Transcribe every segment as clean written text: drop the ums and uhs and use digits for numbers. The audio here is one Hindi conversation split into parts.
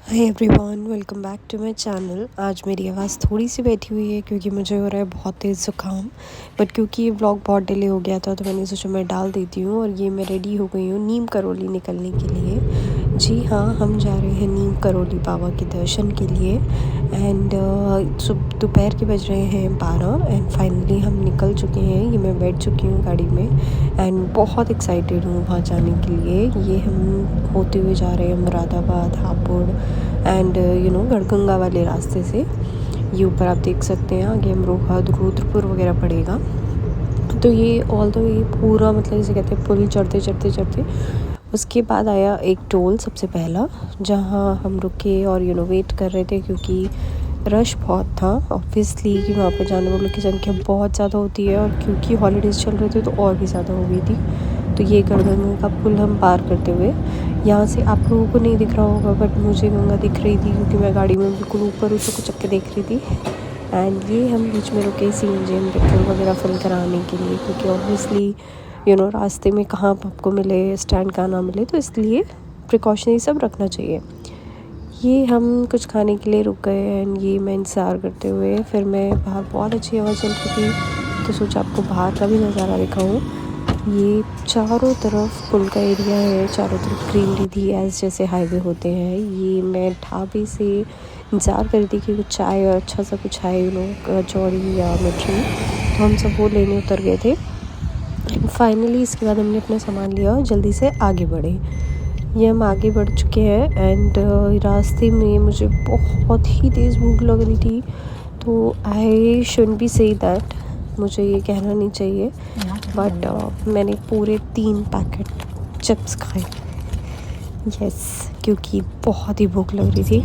Hi everyone, welcome back to my channel. आज मेरी आवाज़ थोड़ी सी बैठी हुई है क्योंकि मुझे हो रहा है बहुत तेज़ ज़ुकाम। बट क्योंकि ये व्लॉग बहुत डिले हो गया था तो मैंने सोचा मैं डाल देती हूँ। और ये मैं रेडी हो गई हूँ नीम करौली निकलने के लिए। जी हाँ, हम जा रहे हैं नीम करौली बाबा के दर्शन के लिए। एंड दोपहर के बज रहे हैं 12 एंड फाइनली हम निकल चुके हैं। ये मैं बैठ चुकी हूँ गाड़ी में एंड बहुत एक्साइटेड हूँ वहाँ जाने के लिए। ये हम होते हुए जा रहे हैं मुरादाबाद, हापुड़ एंड गढ़गंगा वाले रास्ते से। ये ऊपर आप देख सकते हैं आगे अमरोहा रुद्रपुर वगैरह पड़ेगा। तो ये ऑल द वे पूरा मतलब जैसे कहते हैं पुल चढ़ते चढ़ते चढ़ते उसके बाद आया एक टोल सबसे पहला, जहाँ हम रुके और वेट कर रहे थे क्योंकि रश बहुत था ऑब्वियसली कि वहाँ पर जाने वालों की संख्या बहुत ज़्यादा होती है। और क्योंकि हॉलीडेज़ चल रहे थे तो और भी ज़्यादा हो गई थी। तो ये गढ़गंगा का पुल हम पार करते हुए, यहाँ से आप लोगों को नहीं दिख रहा होगा बट मुझे गंगा दिख रही थी क्योंकि मैं गाड़ी में बिल्कुल ऊपर ऊपर को चक्के देख रही थी। एंड ये हम बीच में रुके CNG में पेट्रोल वगैरह फिल कराने के लिए क्योंकि ऑब्वियसली रास्ते में कहाँ आपको मिले स्टैंड कहाँ ना मिले, तो इसलिए प्रिकॉशन ये सब रखना चाहिए। ये हम कुछ खाने के लिए रुक गए एंड ये मैं इंतज़ार करते हुए फिर मैं बाहर बहुत अच्छी हवा चल रही थी तो सोचा आपको बाहर का भी नज़ारा दिखाऊं। ये चारों तरफ पुल का एरिया है, चारों तरफ ग्रीनरी थी एज जैसे हाईवे होते हैं। ये मैं ढाबे से इंतज़ार कर रही थी कि कुछ चाय और अच्छा सा कुछ है कचौड़ी या मिठाई, तो हम सब वो लेने उतर गए थे। एंड फाइनली इसके बाद हमने अपना सामान लिया और जल्दी से आगे बढ़े। ये हम आगे बढ़ चुके हैं एंड रास्ते में मुझे बहुत ही तेज़ भूख लग रही थी। तो I should be say that, मुझे ये कहना नहीं चाहिए बट मैंने पूरे 3 पैकेट चिप्स खाए। यस, क्योंकि बहुत ही भूख लग रही थी।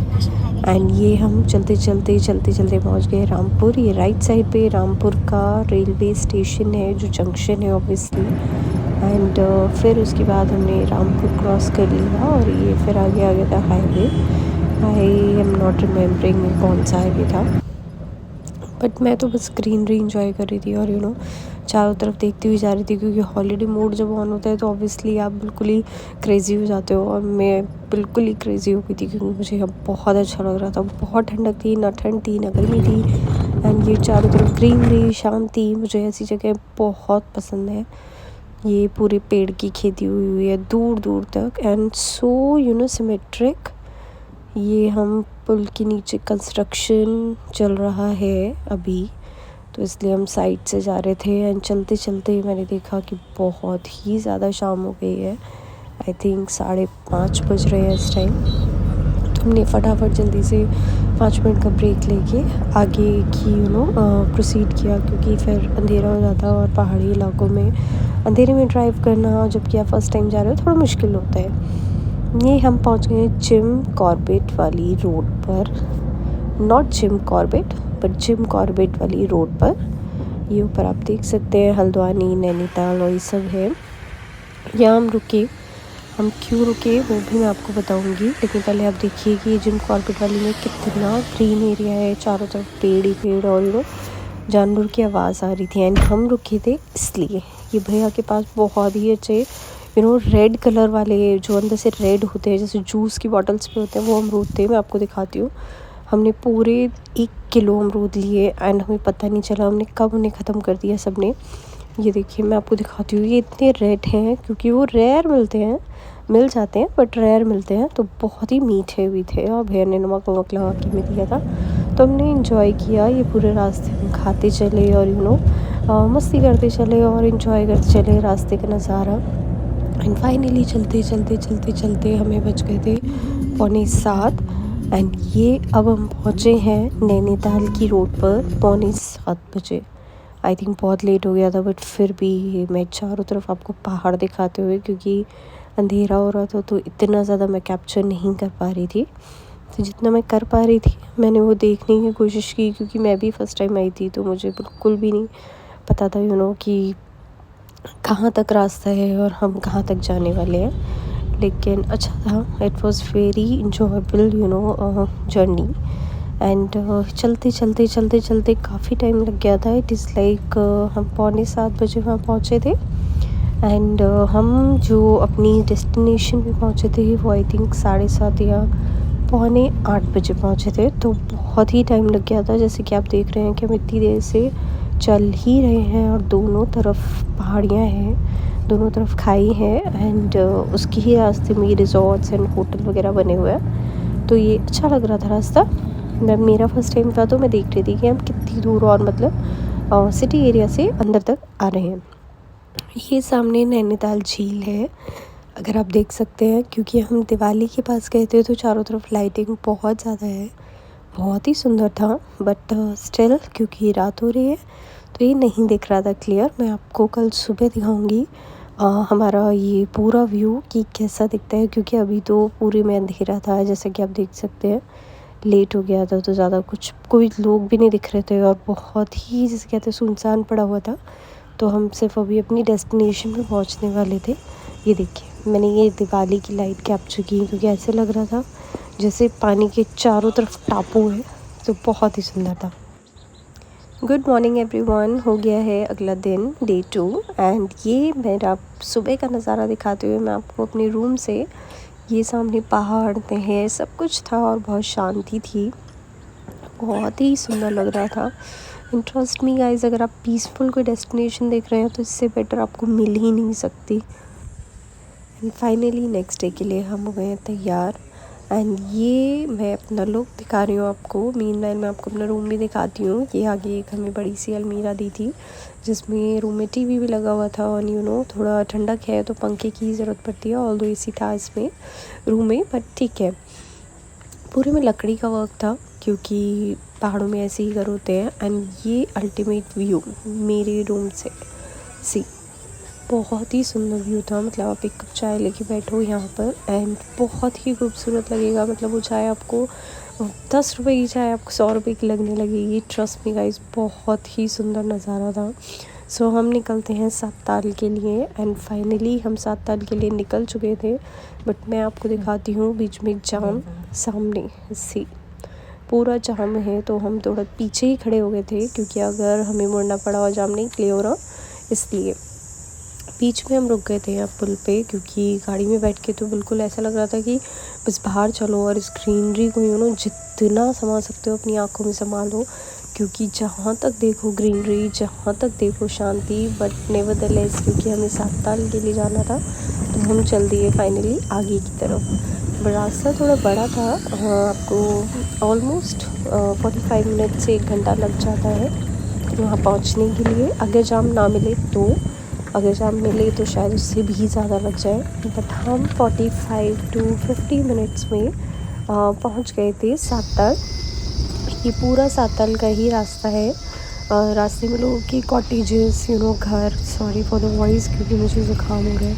एंड ये हम चलते चलते पहुंच गए रामपुर। ये राइट साइड पे रामपुर का रेलवे स्टेशन है जो जंक्शन है ऑब्वियसली। एंड फिर उसके बाद हमने रामपुर क्रॉस कर लिया और ये फिर आगे आ गया था highway. I am not remembering कौन सा हाईवे था बट मैं तो बस ग्रीनरी इंजॉय कर रही थी और चारों तरफ देखती हुई जा रही थी क्योंकि हॉलीडे मोड जब ऑन होता है तो ऑब्वियसली आप बिल्कुल ही क्रेज़ी हो जाते हो। और मैं बिल्कुल ही क्रेज़ी हो गई थी क्योंकि मुझे अब बहुत अच्छा लग रहा था। बहुत ठंडक थी, ना ठंड थी ना गर्मी थी। एंड ये चारों तरफ ग्रीनरी, शांति, मुझे ऐसी जगह बहुत पसंद है। ये पूरे पेड़ की खेती हुई है दूर दूर तक एंड सो सिमेट्रिक। ये हम पुल के नीचे कंस्ट्रक्शन चल रहा है अभी, तो इसलिए हम साइड से जा रहे थे। एंड चलते चलते मैंने देखा कि बहुत ही ज़्यादा शाम हो गई है। आई थिंक 5:30 बज रहे हैं इस टाइम। तो हमने फटाफट जल्दी से 5 मिनट का ब्रेक लेके आगे की प्रोसीड किया क्योंकि फिर अंधेरा हो जाता है और पहाड़ी इलाकों में अंधेरे में ड्राइव करना जबकि आप फर्स्ट टाइम जा रहे हो थोड़ा मुश्किल होता है। ये हम पहुंच गए जिम कॉर्बेट वाली रोड पर, not Jim Corbett but Jim Corbett वाली रोड पर। ये ऊपर आप देख सकते हैं हल्द्वानी, नैनीताल और ये सब है। यहाँ हम रुके, हम क्यों रुके वो भी मैं आपको बताऊंगी, लेकिन पहले आप देखिए कि ये जिम कॉर्बेट वाली में कितना ग्रीन एरिया है, चारों तरफ पेड़ ही पेड़ और जानवर की आवाज़ आ रही थी। एंड हम रुके थे इसलिए ये भैया के पास बहुत ही अच्छे रेड कलर वाले जो अंदर से रेड होते हैं जैसे जूस की बॉटल्स पे होते हैं वो अमरूद थे। मैं आपको दिखाती हूँ। हमने पूरे 1 किलो अमरूद लिए एंड हमें पता नहीं चला हमने कब उन्हें ख़त्म कर दिया सब ने। ये देखिए मैं आपको दिखाती हूँ, ये इतने रेड हैं क्योंकि वो रेयर मिलते हैं, मिल जाते हैं बट रेयर मिलते हैं। तो बहुत ही मीठे भी थे और भैया ने नमक वमक लगा के हमें दिया था। तो हमने इंजॉय किया, ये पूरे रास्ते में खाते चले और मस्ती करते चले और इन्जॉय करते चले रास्ते का नज़ारा। एंड फाइनली चलते हमें बज गए थे 6:45। एंड ये अब हम पहुँचे हैं नैनीताल की रोड पर 6:45 बजे। आई थिंक बहुत लेट हो गया था बट फिर भी मैं चारों तरफ आपको पहाड़ दिखाते हुए, क्योंकि अंधेरा हो रहा था तो इतना ज़्यादा मैं कैप्चर नहीं कर पा रही थी। तो जितना मैं कर पा रही थी मैंने वो देखने की कोशिश की क्योंकि मैं भी फ़र्स्ट टाइम आई थी तो मुझे बिल्कुल भी नहीं पता था कि कहाँ तक रास्ता है और हम कहाँ तक जाने वाले हैं। लेकिन अच्छा था, it was very enjoyable journey. And चलते काफ़ी टाइम लग गया था। इट इज़ लाइक हम 6:45 बजे वहाँ पहुँचे थे। एंड हम जो अपनी डेस्टिनेशन पे पहुँचे थे वो आई थिंक 7:30 या 7:45 बजे पहुँचे थे, तो बहुत ही टाइम लग गया था। जैसे कि आप देख रहे हैं कि हम इतनी देर से चल ही रहे हैं और दोनों तरफ पहाड़ियाँ हैं, दोनों तरफ खाई है एंड उसके ही रास्ते में रिजॉर्ट्स एंड होटल वगैरह बने हुए हैं। तो ये अच्छा लग रहा था रास्ता। मेरा फर्स्ट टाइम था, तो मैं देख रही थी कि हम कितनी दूर और मतलब सिटी एरिया से अंदर तक आ रहे हैं। ये सामने नैनीताल झील है, अगर आप देख सकते हैं, क्योंकि हम दिवाली के पास गए थे तो चारों तरफ लाइटिंग बहुत ज़्यादा है, बहुत ही सुंदर था। बट स्टिल क्योंकि रात हो रही है तो ये नहीं दिख रहा था क्लियर। मैं आपको कल सुबह दिखाऊंगी हमारा ये पूरा व्यू कि कैसा दिखता है, क्योंकि अभी तो पूरे में अंधेरा था। जैसे कि आप देख सकते हैं, लेट हो गया था तो ज़्यादा कुछ कोई लोग भी नहीं दिख रहे थे और बहुत ही जैसे कहते हैं सुनसान पड़ा हुआ था। तो हम सिर्फ अभी अपनी डेस्टिनेशन पे पहुंचने वाले थे। ये देखिए, मैंने ये दिवाली की लाइट कैप्चर की क्योंकि ऐसे लग रहा था जैसे पानी के चारों तरफ टापू है, तो बहुत ही सुंदर था। गुड मॉर्निंग एवरीवन, हो गया है अगला दिन, डे 2, एंड ये मेरा सुबह का नज़ारा दिखाते हुए मैं आपको अपने रूम से, ये सामने पहाड़ नहर सब कुछ था और बहुत शांति थी, बहुत ही सुंदर लग रहा था। ट्रस्ट मी गाइस, अगर आप पीसफुल कोई डेस्टिनेशन देख रहे हैं तो इससे बेटर आपको मिल ही नहीं सकती। एंड फाइनली नेक्स्ट डे के लिए हम हो गए हैं तैयार। एंड ये मैं अपना लुक दिखा रही हूँ आपको। मीनवाइल मैं आपको अपना रूम भी दिखाती हूँ। ये आगे एक हमें बड़ी सी अलमीरा दी थी जिसमें रूम में टीवी भी लगा हुआ था। और थोड़ा ठंडक है तो पंखे की ज़रूरत पड़ती है, ऑल्दो एसी था इसमें रूम में, बट ठीक है। पूरे में लकड़ी का वर्क था क्योंकि पहाड़ों में ऐसे ही घर होते हैं। एंड ये अल्टीमेट व्यू मेरे रूम से सी, बहुत ही सुंदर व्यू था। मतलब आप एक कप चाय लेके बैठो यहाँ पर एंड बहुत ही खूबसूरत लगेगा। मतलब वो चाय आपको 10 रुपए की चाय आपको 100 रुपए की लगने लगेगी। ट्रस्ट मी गाइस, बहुत ही सुंदर नज़ारा था। सो हम निकलते हैं सात के लिए। एंड फाइनली हम सात के लिए निकल चुके थे, बट मैं आपको दिखाती हूँ बीच में जाम सामने से पूरा जाम है, तो हम थोड़ा पीछे ही खड़े हो गए थे क्योंकि अगर हमें मुड़ना पड़ा और जाम नहीं क्लियर हो रहा, इसलिए बीच में हम रुक गए थे यहाँ पुल पे। क्योंकि गाड़ी में बैठ के तो बिल्कुल ऐसा लग रहा था कि बस बाहर चलो और इस ग्रीनरी को जितना संभाल सकते हो अपनी आंखों में संभालो, क्योंकि जहाँ तक देखो ग्रीनरी, जहाँ तक देखो शांति। बट नेवरदलेस क्योंकि हमें सात के लिए जाना था तो हम चल दिए फाइनली आगे की तरफ। रास्ता थोड़ा बड़ा था, आपको ऑलमोस्ट 45 मिनट से 1 घंटा लग जाता है वहाँ पहुँचने के लिए, अगर जाम ना मिले तो। अगर जाम मिले तो शायद उससे भी ज़्यादा लग जाए। बट हम 45 to 50 मिनट्स में पहुँच गए थे सातल। ये पूरा सातल का ही रास्ता है। रास्ते में लोगों की कॉटेजेस, घर, सॉरी फॉर द वॉइस क्योंकि मुझे ज़ुकाम हो गया,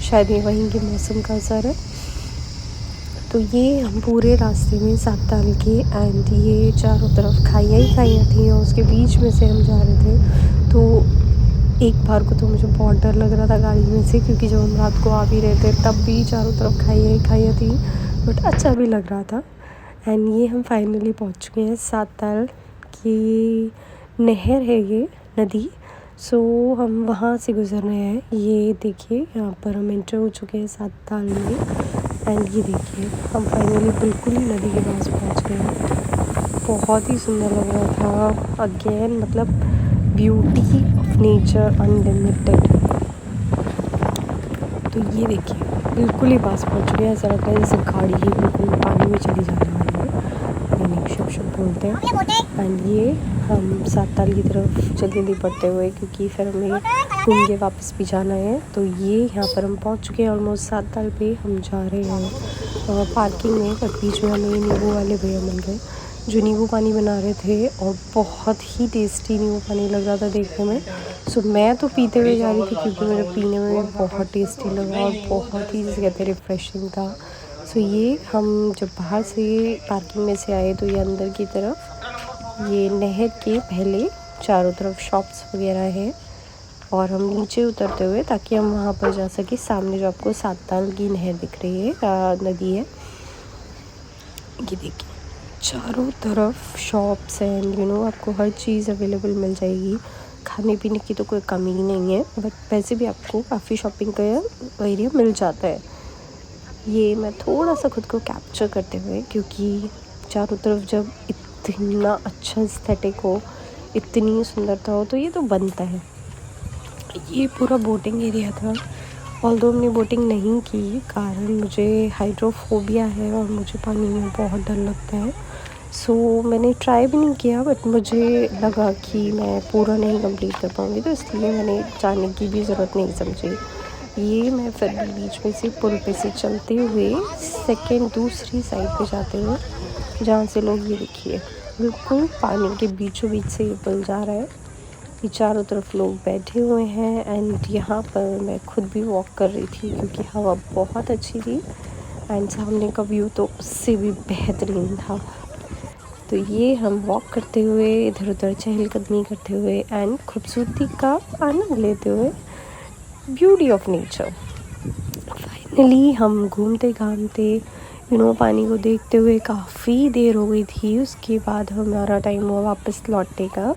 शायद ये वहीं के मौसम का असर है। तो ये हम पूरे रास्ते में सातल के, एंड ये चारों तरफ खाइयाँ ही खाइयाँ थी और उसके बीच में से हम जा रहे थे। तो एक बार को तो मुझे बहुत डर लग रहा था गाड़ी में से, क्योंकि जब हम रात को आ भी रहे थे तब भी चारों तरफ खाइयाँ ही खाइयाँ थी, बट अच्छा भी लग रहा था। एंड ये हम फाइनली पहुंच चुके हैं सातल की नहर है, ये नदी। सो हम वहाँ से गुजर रहे हैं। ये देखिए यहाँ पर हम एंटर हो चुके हैं सातल में। एंड ये देखिए हम फाइनली बिल्कुल ही नदी के पास पहुँच गए हैं। बहुत ही सुंदर लग रहा था। अगेन मतलब ब्यूटी ऑफ नेचर अनलिमिटेड। तो ये देखिए बिल्कुल ही पास पहुंच चुके हैं। ऐसा लगता है जैसे गाड़ी ही बिल्कुल पानी में चली जाने वाली है, यानी शुभ बोलते हैं। एंड ये हम सातल की तरफ जल्दी बढ़ते हुए, क्योंकि फिर हमें घूम के वापस भी जाना है। तो ये यहाँ पर हम पहुँच चुके हैं ऑलमोस्ट सातल पे। हम जा रहे हैं पार्किंग में, पर बीच में हमें नींबू वाले भैया मिल गए जो नींबू पानी बना रहे थे और बहुत ही टेस्टी नींबू पानी लग रहा था देखने में। सो मैं तो पीते हुए जा रही थी क्योंकि मुझे पीने में बहुत टेस्टी लगा और बहुत ही जैसे कहते हैं रिफ़्रेशिंग था। सो ये हम जब बाहर से पार्किंग में से आए तो ये अंदर की तरफ, ये नहर के पहले चारों तरफ शॉप्स वगैरह हैं और हम नीचे उतरते हुए ताकि हम वहाँ पर जा सके। सामने जो आपको सातल की नहर दिख रही है, नदी है, ये देखिए चारों तरफ शॉप्स एंड आपको हर चीज़ अवेलेबल मिल जाएगी। खाने पीने की तो कोई कमी ही नहीं है, बट वैसे भी आपको काफ़ी शॉपिंग का एरिया मिल जाता है। ये मैं थोड़ा सा खुद को कैप्चर करते हुए, क्योंकि चारों तरफ जब इतना अच्छा एस्थेटिक हो, इतनी सुंदरता हो, तो ये तो बनता है। ये पूरा बोटिंग एरिया था। ऑल्दो हमने बोटिंग नहीं की, कारण मुझे हाइड्रोफोबिया है और मुझे पानी में बहुत डर लगता है। सो मैंने ट्राई भी नहीं किया, बट मुझे लगा कि मैं पूरा नहीं कंप्लीट कर पाऊँगी, तो इसलिए मैंने जाने की भी ज़रूरत नहीं समझी। ये मैं फिर भी बीच में से पुल पे से चलते हुए दूसरी साइड पे जाते हुए, जहाँ से लोग, ये देखिए, बिल्कुल पानी के बीचों बीच से ये पुल जा रहा है। ये चारों तरफ लोग बैठे हुए हैं एंड यहाँ पर मैं खुद भी वॉक कर रही थी, क्योंकि हवा बहुत अच्छी थी एंड सामने का व्यू तो उससे भी बेहतरीन था। तो ये हम वॉक करते हुए, इधर उधर चहलकदमी करते हुए एंड खूबसूरती का आनंद लेते हुए, ब्यूटी ऑफ नेचर, फाइनली हम घूमते घामते पानी को देखते हुए काफ़ी देर हो गई थी। उसके बाद हमारा टाइम हुआ वापस लौटने का।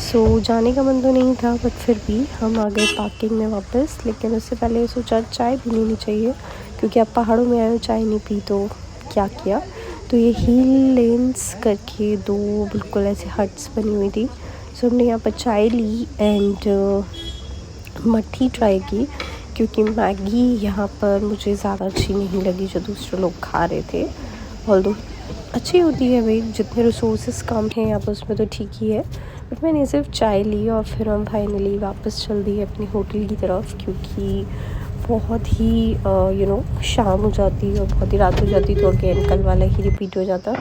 सो जाने का मन तो नहीं था, बट फिर भी हम आ गए पार्किंग में वापस। लेकिन उससे पहले सोचा चाय भी लेनी चाहिए, क्योंकि आप पहाड़ों में आए हो, चाय नहीं पी तो क्या किया। तो ये हील लेन्स करके 2 बिल्कुल ऐसे हट्स बनी हुई थी। सो हमने यहाँ पर चाय ली एंड मट्ठी ट्राई की, क्योंकि मैगी यहाँ पर मुझे ज़्यादा अच्छी नहीं लगी जो दूसरे लोग खा रहे थे। ऑल्दो अच्छी होती है भाई, जितने रिसोर्सेस कम हैं यहाँ पर उसमें तो ठीक ही है, बट मैंने सिर्फ चाय ली और फिर हम फाइनली वापस चल दिए अपने होटल की तरफ, क्योंकि बहुत ही शाम हो जाती और बहुत ही रात हो जाती, तो अगेन कल वाला ही रिपीट हो जाता।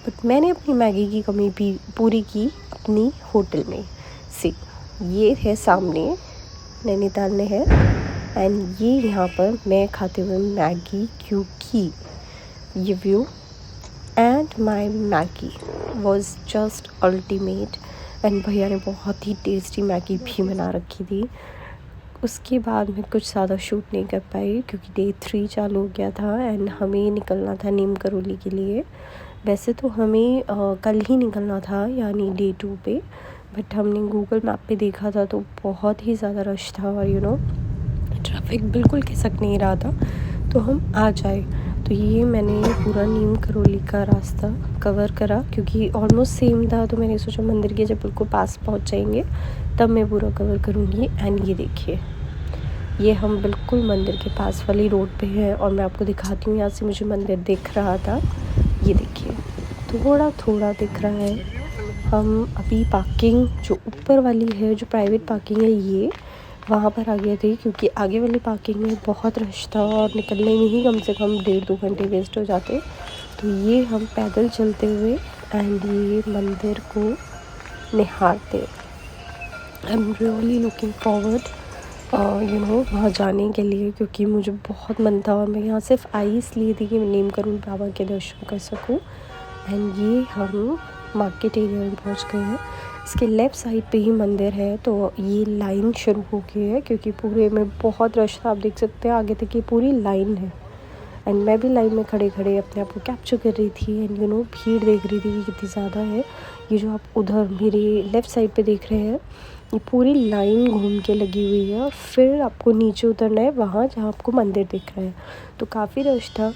बट मैंने अपनी मैगी की कमी भी पूरी की अपनी होटल में से। ये है सामने नैनीताल में है एंड ये यहाँ पर मैं खाते हुए मैगी, क्योंकि ये view and my Maggi was just ultimate. And भैया ने बहुत ही टेस्टी मैगी भी बना रखी थी। उसके बाद मैं कुछ ज़्यादा शूट नहीं कर पाई, क्योंकि डे 3 चालू हो गया था एंड हमें निकलना था नीम करौली के लिए। वैसे तो हमें कल ही निकलना था, यानी डे 2 पे, बट हमने गूगल मैप पे देखा था तो बहुत ही ज़्यादा रश था और ट्रैफिक बिल्कुल खिसक नहीं रहा था, तो हम आ जाए। तो ये मैंने पूरा नीम करौली का रास्ता कवर करा, क्योंकि ऑलमोस्ट सेम था, तो मैंने सोचा मंदिर के जब बिल्कुल पास पहुंच जाएंगे तब मैं पूरा कवर करूँगी। एंड ये देखिए, ये हम बिल्कुल मंदिर के पास वाली रोड पे हैं और मैं आपको दिखाती हूँ, यहाँ से मुझे मंदिर दिख रहा था। ये देखिए, थोड़ा थोड़ा दिख रहा है। हम अभी पार्किंग जो ऊपर वाली है, जो प्राइवेट पार्किंग है, ये वहाँ पर आ गए थे, क्योंकि आगे वाली पार्किंग में बहुत रश था और निकलने में ही कम से कम 1.5-2 घंटे वेस्ट हो जाते। तो ये हम पैदल चलते हुए एंड ये मंदिर को निहारते। I am really looking forward वहाँ जाने के लिए, क्योंकि मुझे बहुत मन था और मैं यहाँ सिर्फ आई इसलिए थी कि मैं नीम करोली बाबा के दर्शन कर सकूँ। एंड ये हम मार्केट एरिया में पहुँच गए हैं। इसके लेफ़्ट साइड पे ही मंदिर है, तो ये लाइन शुरू हो गई है, क्योंकि पूरे में बहुत रश था। आप देख सकते हैं आगे तक ये पूरी लाइन है एंड मैं भी लाइन में खड़े खड़े अपने आप को कैप्चर कर रही थी एंड भीड़ देख रही थी कि कितनी ज़्यादा है। ये जो आप उधर मेरे लेफ़्ट साइड पे देख रहे हैं, ये पूरी लाइन घूम के लगी हुई है और फिर आपको नीचे उतरना है वहाँ जहाँ आपको मंदिर दिख रहा है। तो काफ़ी रश था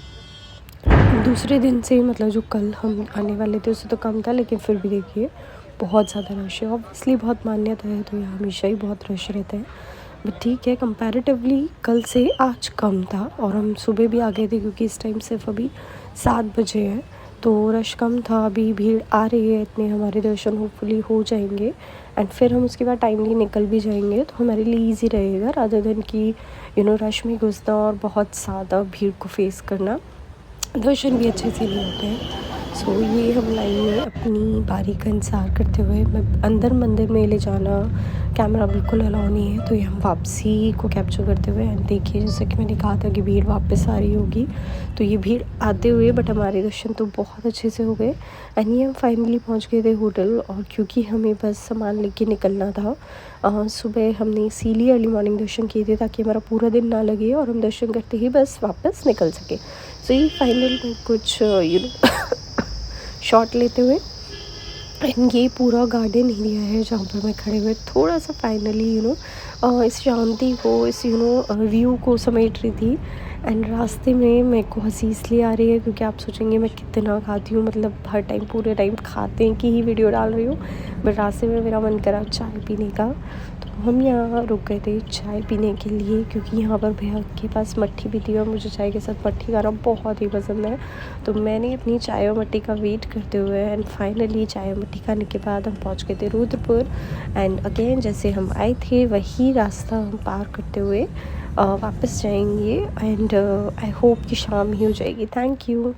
दूसरे दिन से, मतलब जो कल हम आने वाले थे उससे तो कम था, लेकिन फिर भी देखिए बहुत ज़्यादा रश है। ऑब्वियसली बहुत मान्यता है तो यहाँ हमेशा ही बहुत रश रहता है, बट ठीक है, कंपैरेटिवली कल से आज कम था। और हम सुबह भी आ गए थे, क्योंकि इस टाइम सिर्फ अभी 7 बजे हैं, तो रश कम था। अभी भीड़ आ रही है, इतने हमारे दर्शन होपफुली हो जाएंगे एंड फिर हम उसके बाद टाइमली निकल भी जाएंगे, तो हमारे लिए ईजी रहेगा रादर देन कि रश में घुसना और बहुत ज़्यादा भीड़ को फेस करना। दर्शन भी अच्छे से नहीं होते हैं। सो ये हम लाइन में अपनी बारी का इंतज़ार करते हुए, मैं अंदर मंदिर में ले जाना कैमरा बिल्कुल अलाउ नहीं है, तो ये हम वापसी को कैप्चर करते हुए एंड देखिए, जैसे कि मैंने कहा था कि भीड़ वापस आ रही होगी, तो ये भीड़ आते हुए बट हमारे दर्शन तो बहुत अच्छे से हो गए एंड ये हम फाइनली पहुंच गए थे होटल। और क्योंकि हमें बस सामान लेके निकलना था, सुबह हमने इसीलिए अर्ली मॉर्निंग दर्शन किए थे ताकि हमारा पूरा दिन ना लगे और हम दर्शन करते ही बस वापस निकल सके। सो ये फाइनल में कुछ शॉट लेते हुए एंड ये पूरा गार्डन एरिया है जहाँ पर मैं खड़े हुए थोड़ा सा फाइनली इस शांति को, इस व्यू को समेट रही थी एंड रास्ते में मेरे को हंसी इसलिए आ रही है क्योंकि आप सोचेंगे मैं कितना खाती हूँ, मतलब हर टाइम पूरे टाइम खाते हैं कि ही वीडियो डाल रही हूँ। बट रास्ते में मेरा मन करा चाय पीने का, तो हम यहाँ रुक गए थे चाय पीने के लिए, क्योंकि यहाँ पर भैया के पास मट्ठी भी थी और मुझे चाय के साथ मट्ठी खाना बहुत ही पसंद है। तो मैंने अपनी चाय और मट्ठी का वेट करते हुए एंड फाइनली चाय और मट्ठी खाने के बाद हम पहुँच गए थे रुद्रपुर। एंड अगेन जैसे हम आए थे वही रास्ता हम पार करते हुए वापस जाएंगे। एंड आई होप कि शाम ही हो जाएगी। Thank you.